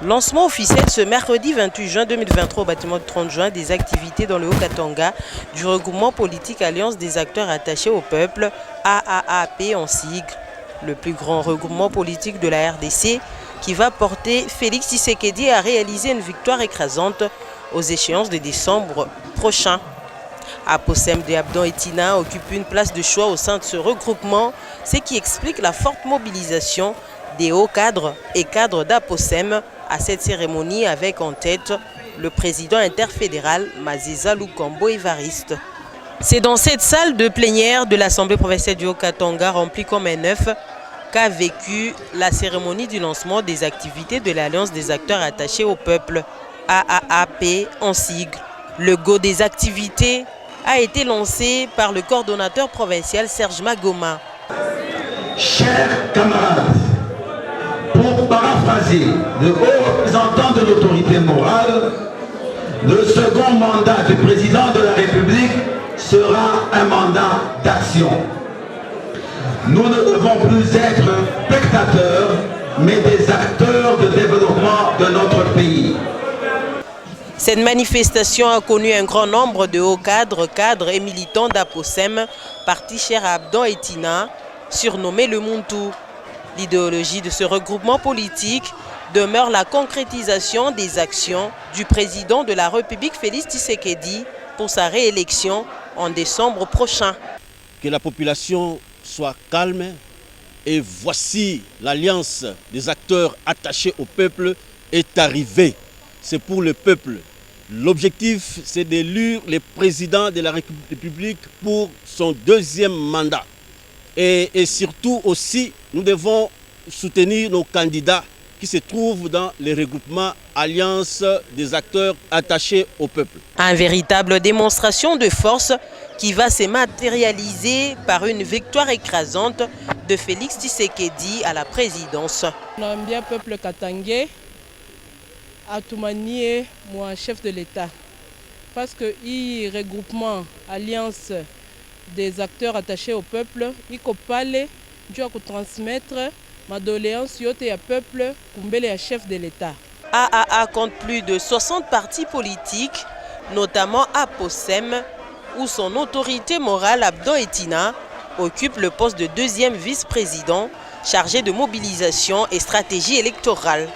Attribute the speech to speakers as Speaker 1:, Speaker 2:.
Speaker 1: Lancement officiel ce mercredi 28 juin 2023 au bâtiment de 30 juin des activités dans le Haut-Katanga du regroupement politique Alliance des acteurs attachés au peuple, AAAP en sigle, le plus grand regroupement politique de la RDC qui va porter Félix Tshisekedi à réaliser une victoire écrasante aux échéances de décembre prochain. Aposem de Abdon Etina occupe une place de choix au sein de ce regroupement, ce qui explique la forte mobilisation des hauts cadres et cadres d'Aposem à cette cérémonie avec en tête le président interfédéral Mazeza Lukambo Évariste. C'est dans cette salle de plénière de l'Assemblée provinciale du Haut-Katanga remplie comme un œuf qu'a vécu la cérémonie du lancement des activités de l'Alliance des acteurs attachés au peuple, AAAP en sigle. Le go des activités a été lancé par le coordonnateur provincial Serge Magoma.
Speaker 2: Chers camarades, pour paraphraser le haut représentant de l'autorité morale, le second mandat du président de la République sera un mandat d'action. Nous ne devons plus être spectateurs, mais des acteurs de développement de notre pays.
Speaker 1: Cette manifestation a connu un grand nombre de hauts cadres et militants d'Aposem, parti cher à Abdon Etina, surnommé le Muntu. L'idéologie de ce regroupement politique demeure la concrétisation des actions du président de la République Félix Tshisekedi pour sa réélection en décembre prochain.
Speaker 3: Que la population soit calme et voici l'alliance des acteurs attachés au peuple est arrivée. C'est pour le peuple. L'objectif, c'est d'élire le président de la République pour son deuxième mandat. Et surtout aussi, nous devons soutenir nos candidats qui se trouvent dans les regroupements Alliance des acteurs attachés au peuple.
Speaker 1: Une véritable démonstration de force qui va se matérialiser par une victoire écrasante de Félix Tshisekedi à la présidence.
Speaker 4: Nambia peuple katangais a tout manié moi chef de l'État parce que il regroupement Alliance des acteurs attachés au peuple, il copale doit transmettre ma doléance yote ya peuple kumbele ya chef de l'État.
Speaker 1: AAA compte plus de 60 partis politiques, notamment Aposem, où son autorité morale Abdon Etina occupe le poste de deuxième vice-président chargé de mobilisation et stratégie électorale.